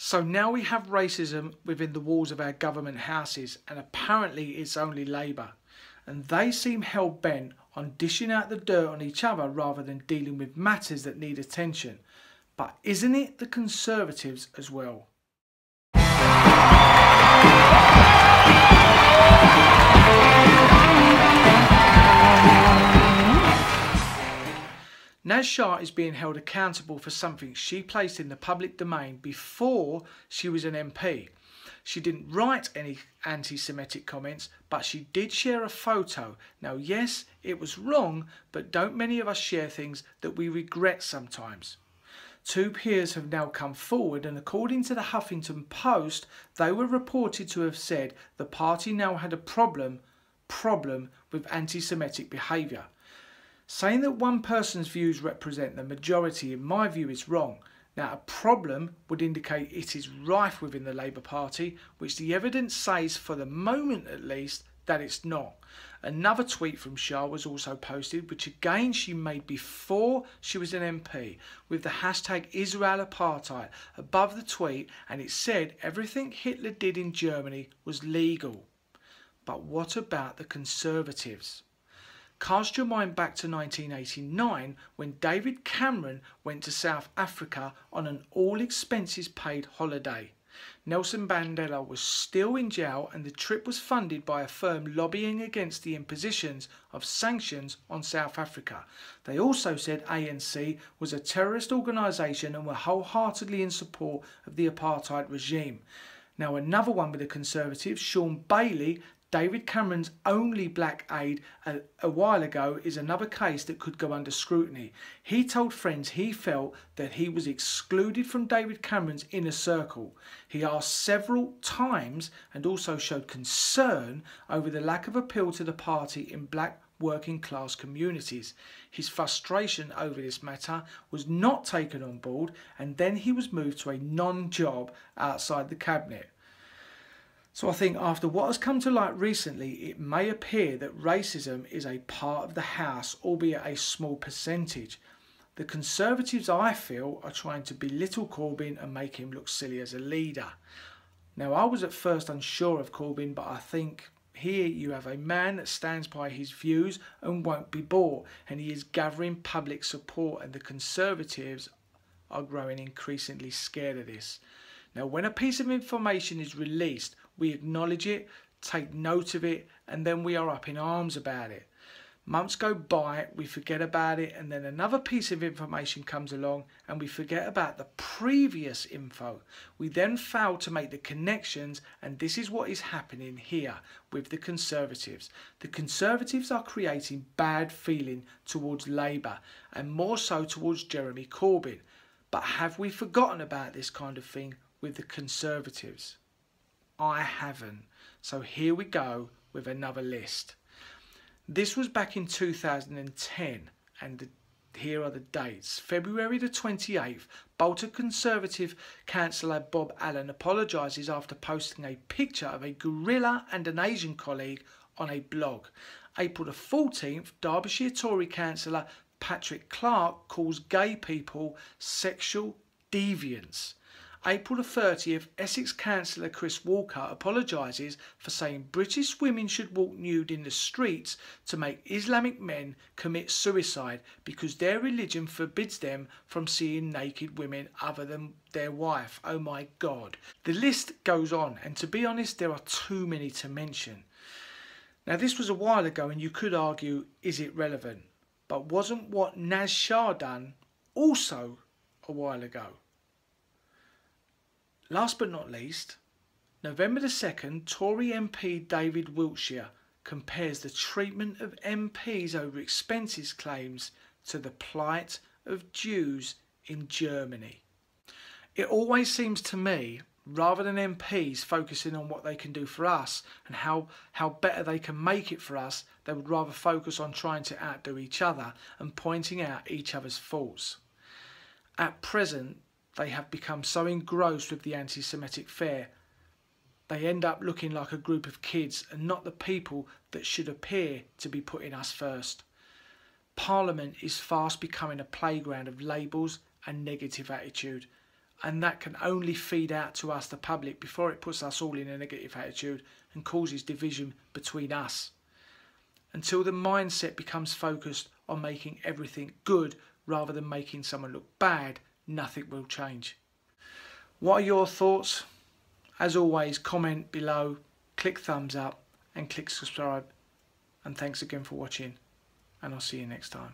So now we have racism within the walls of our government houses, and apparently it's only Labour. And they seem hell-bent on dishing out the dirt on each other rather than dealing with matters that need attention. But isn't it the Conservatives as well? Naz Shah is being held accountable for something she placed in the public domain before she was an MP. She didn't write any anti-Semitic comments, but she did share a photo. Now yes, it was wrong, but don't many of us share things that we regret sometimes? Two peers have now come forward, and according to the Huffington Post, they were reported to have said the party now had a problem with anti-Semitic behaviour. Saying that one person's views represent the majority, in my view, is wrong. Now, a problem would indicate it is rife within the Labour Party, which the evidence says, for the moment at least, that it's not. Another tweet from Shah was also posted, which again she made before she was an MP, with the hashtag Israel Apartheid above the tweet, and it said everything Hitler did in Germany was legal. But what about the Conservatives? Cast your mind back to 1989 when David Cameron went to South Africa on an all-expenses-paid holiday. Nelson Mandela was still in jail, and the trip was funded by a firm lobbying against the impositions of sanctions on South Africa. They also said ANC was a terrorist organisation and were wholeheartedly in support of the apartheid regime. Now another one with the Conservatives, Sean Bailey, David Cameron's only black aide a while ago, is another case that could go under scrutiny. He told friends he felt that he was excluded from David Cameron's inner circle. He asked several times and also showed concern over the lack of appeal to the party in black working class communities. His frustration over this matter was not taken on board, and then he was moved to a non-job outside the cabinet. So I think after what has come to light recently, it may appear that racism is a part of the House, albeit a small percentage. The Conservatives, I feel, are trying to belittle Corbyn and make him look silly as a leader. Now, I was at first unsure of Corbyn, but I think here you have a man that stands by his views and won't be bought, and he is gathering public support, and the Conservatives are growing increasingly scared of this. Now, when a piece of information is released, we acknowledge it, take note of it, and then we are up in arms about it. Months go by, we forget about it, and then another piece of information comes along and we forget about the previous info. We then fail to make the connections, and this is what is happening here with the Conservatives. The Conservatives are creating bad feeling towards Labour, and more so towards Jeremy Corbyn. But have we forgotten about this kind of thing with the Conservatives? I haven't. So here we go with another list. This was back in 2010, and here are the dates. February the 28th, Bolton Conservative councillor Bob Allen apologises after posting a picture of a gorilla and an Asian colleague on a blog. April the 14th, Derbyshire Tory councillor Patrick Clark calls gay people sexual deviants. April the 30th, Essex councillor Chris Walker apologises for saying British women should walk nude in the streets to make Islamic men commit suicide because their religion forbids them from seeing naked women other than their wife. Oh my God. The list goes on, and to be honest, there are too many to mention. Now, this was a while ago, and you could argue, is it relevant? But wasn't what Naz Shah done also a while ago? Last but not least, November the 2nd, Tory MP David Wiltshire compares the treatment of MPs over expenses claims to the plight of Jews in Germany. It always seems to me, rather than MPs focusing on what they can do for us and how better they can make it for us, they would rather focus on trying to outdo each other and pointing out each other's faults. At present, they have become so engrossed with the anti-Semitic fare, they end up looking like a group of kids and not the people that should appear to be putting us first. Parliament is fast becoming a playground of labels and negative attitude. and that can only feed out to us, the public, before it puts us all in a negative attitude and causes division between us. Until the mindset becomes focused on making everything good rather than making someone look bad, nothing will change. What are your thoughts? As always, comment below, click thumbs up and click subscribe. And thanks again for watching, and I'll see you next time.